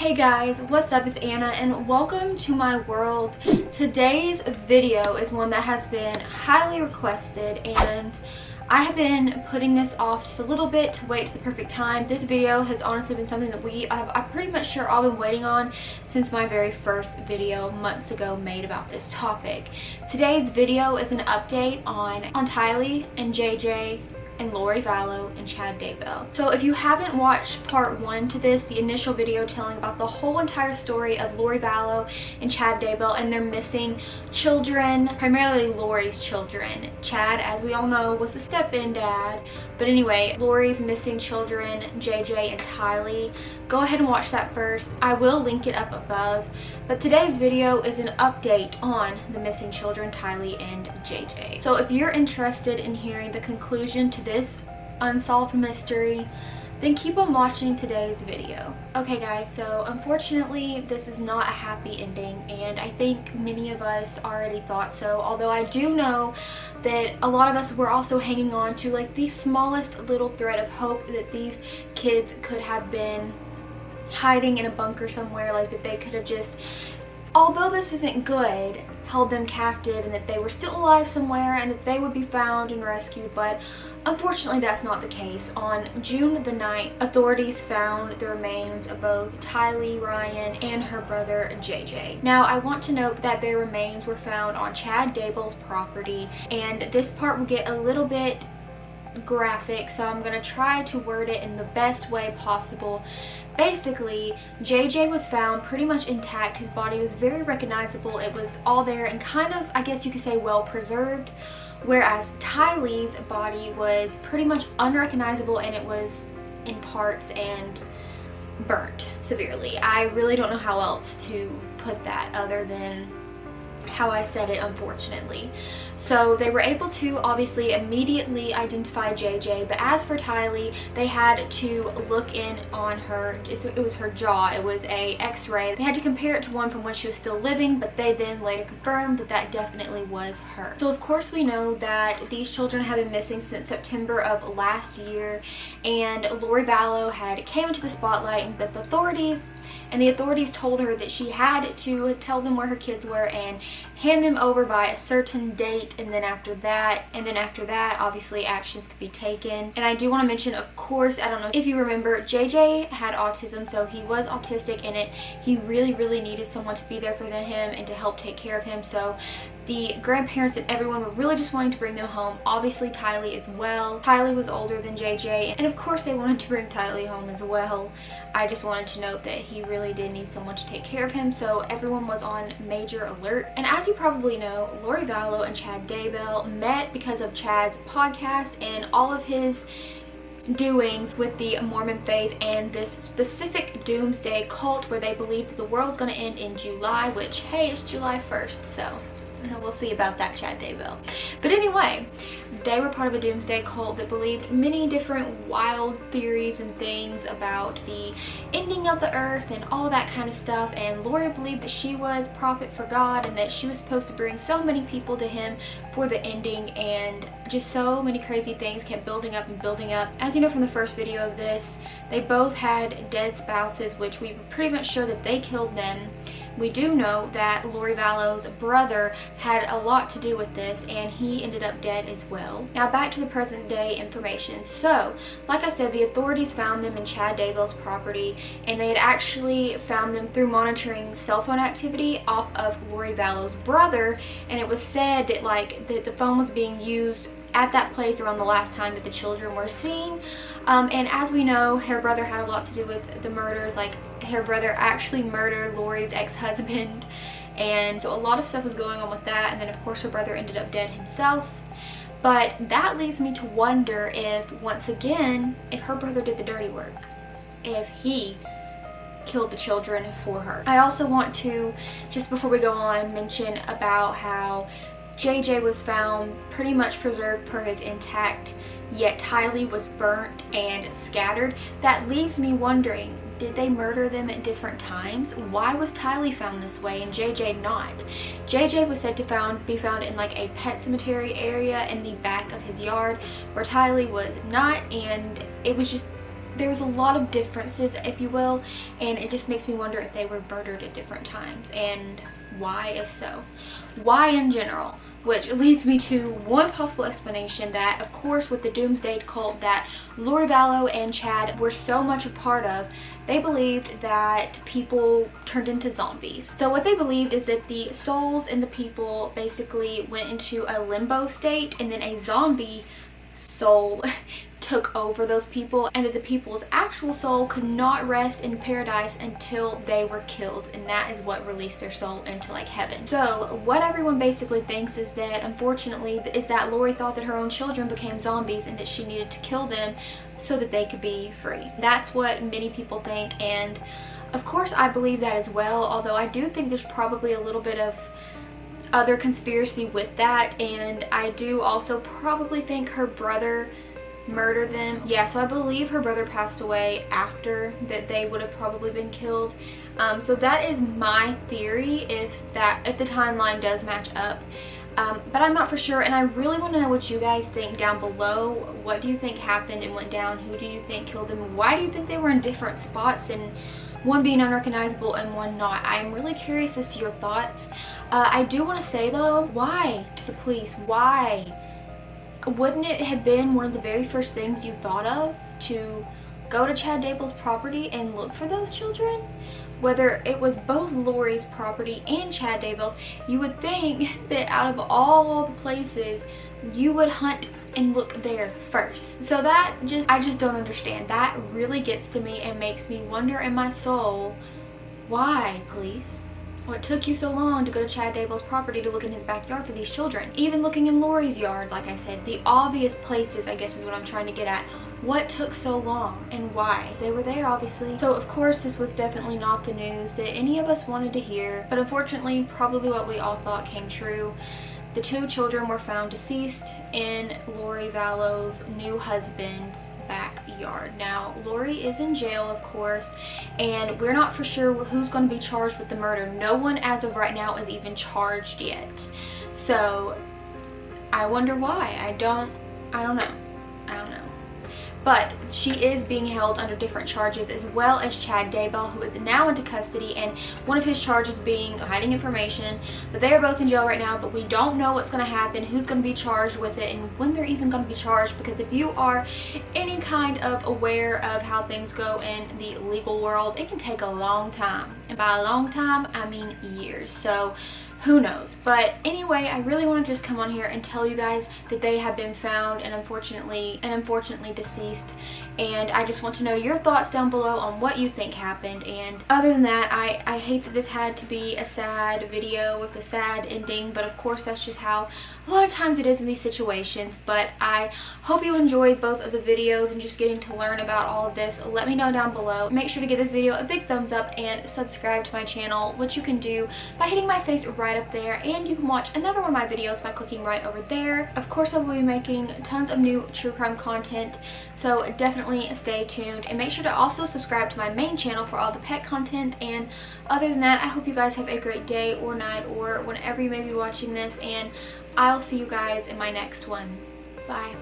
Hey guys, what's up? It's Anna and welcome to my world. Today's video is one that has been highly requested and I have been putting this off just a little bit to wait to the perfect time. This video has honestly been something that I'm pretty much sure all been waiting on since my very first video months ago made about this topic. Today's video is an update on Tyle and JJ and Vallow and Daybell. So if you haven't watched part 1 to this, the initial video telling about the whole entire story of Vallow and Daybell and their missing children, primarily Lori's children. Chad, as we all know, was the step-in dad. But anyway, Lori's missing children, JJ and Tyle. Go ahead and watch that first. I will link it up above. But today's video is an update on the missing children, Tyle and JJ. So if you're interested in hearing the conclusion to this unsolved mystery, then keep on watching today's video. Okay guys, so unfortunately this is not a happy ending and I think many of us already thought so, although I do know that a lot of us were also hanging on to like the smallest little thread of hope that these kids could have been hiding in a bunker somewhere, like that they could have just, although this isn't good, held them captive and that they were still alive somewhere and that they would be found and rescued. But unfortunately that's not the case. On June the 9th, authorities found the remains of both Tyle, Ryan, and her brother JJ. Now I want to note that their remains were found on Daybell's property, and this part will get a little bit graphic, so I'm going to try to word it in the best way possible. Basically, JJ was found pretty much intact. His body was very recognizable. It was all there and kind of, I guess you could say, well preserved, whereas Tyle's body was pretty much unrecognizable and it was in parts and burnt severely. I really don't know how else to put that other than how I said it, unfortunately. So they were able to obviously immediately identify JJ, but as for Tyle, they had to look in on her. It was her jaw. It was a x-ray. They had to compare it to one from when she was still living, but they then later confirmed that that definitely was her. So of course we know that these children have been missing since September of last year, and Vallow had came into the spotlight with the authorities, and the authorities told her that she had to tell them where her kids were and hand them over by a certain date, and then after that obviously actions could be taken. And I do want to mention, of course, I don't know if you remember, JJ had autism, so he was autistic in it. He really needed someone to be there for him and to help take care of him, so the grandparents and everyone were really just wanting to bring them home. Obviously Tyle as well. Tyle was older than JJ, and of course they wanted to bring Tyle home as well. I just wanted to note that he really did need someone to take care of him, so everyone was on major alert. And as you probably know, Vallow and Daybell met because of Chad's podcast and all of his doings with the Mormon faith and this specific doomsday cult where they believed the world's going to end in July, which, hey, it's July 1st, so we'll see about that, Daybell. But anyway, they were part of a doomsday cult that believed many different wild theories and things about the ending of the earth and all that kind of stuff. And Lori believed that she was prophet for God and that she was supposed to bring so many people to him for the ending, and just so many crazy things kept building up and building up. As you know from the first video of this, they both had dead spouses, which we were pretty much sure that they killed them. We do know that Vallow's brother had a lot to do with this, and he ended up dead as well. Now back to the present day information. So, like I said, the authorities found them in Daybell's property, and they had actually found them through monitoring cell phone activity off of Vallow's brother, and it was said that the phone was being used at that place around the last time that the children were seen. And as we know, her brother had a lot to do with the murders. Like, her brother actually murdered Lori's ex-husband, and so a lot of stuff was going on with that. And then of course her brother ended up dead himself. But that leads me to wonder if, once again, if her brother did the dirty work, if he killed the children for her. I also want to, just before we go on, mention about how JJ was found pretty much preserved, perfect, intact, yet Tyle was burnt and scattered. That leaves me wondering, did they murder them at different times? Why was Tyle found this way and JJ not? JJ was said to be found in like a pet cemetery area in the back of his yard, where Tyle was not, and it was just there was a lot of differences, if you will, and it just makes me wonder if they were murdered at different times, and why, if so. Why in general? Which leads me to one possible explanation that, of course, with the Doomsday cult that Lori Vallow and Chad were so much a part of, they believed that people turned into zombies. So what they believed is that the souls in the people basically went into a limbo state, and then a zombie soul took over those people, and that the people's actual soul could not rest in paradise until they were killed, and that is what released their soul into like heaven. So what everyone basically thinks is that, unfortunately, is that Lori thought that her own children became zombies and that she needed to kill them so that they could be free. That's what many people think, and of course I believe that as well, although I do think there's probably a little bit of other conspiracy with that, and I do also probably think her brother murdered them. Yeah, so I believe her brother passed away after that they would have probably been killed. So that is my theory, if the timeline does match up. But I'm not for sure, and I really want to know what you guys think down below. What do you think happened and went down? Who do you think killed them? Why do you think they were in different spots, and one being unrecognizable and one not? I'm really curious as to your thoughts. I do want to say though, why to the police? Why? Wouldn't it have been one of the very first things you thought of to go to Chad Daybell's property and look for those children? Whether it was both Lori's property and Chad Daybell's, you would think that out of all the places, you would hunt and look there first. So I just don't understand. That really gets to me and makes me wonder in my soul, why, police? What took you so long to go to Chad Daybell's property to look in his backyard for these children? Even looking in Lori's yard, like I said, the obvious places, I guess is what I'm trying to get at. What took so long and why? They were there, obviously. So of course this was definitely not the news that any of us wanted to hear, but unfortunately probably what we all thought came true. The two children were found deceased in Lori Vallow's new husband's backyard. Now, Lori is in jail, of course, and we're not for sure who's going to be charged with the murder. No one as of right now is even charged yet. So, I wonder why. I don't know. But she is being held under different charges, as well as Chad Daybell, who is now into custody, and one of his charges being hiding information. But they are both in jail right now, but we don't know what's going to happen, who's going to be charged with it, and when they're even going to be charged, because if you are any kind of aware of how things go in the legal world, it can take a long time. And by a long time, I mean years. So who knows? But anyway, I really want to just come on here and tell you guys that they have been found and unfortunately deceased, and I just want to know your thoughts down below on what you think happened. And other than that, I hate that this had to be a sad video with a sad ending, but of course that's just how a lot of times it is in these situations. But I hope you enjoyed both of the videos and just getting to learn about all of this. Let me know down below. Make sure to give this video a big thumbs up and subscribe to my channel, which you can do by hitting my face right up there, and you can watch another one of my videos by clicking right over there. Of course I will be making tons of new true crime content, so definitely stay tuned, and make sure to also subscribe to my main channel for all the pet content. And other than that, I hope you guys have a great day or night or whenever you may be watching this, and I'll see you guys in my next one. Bye.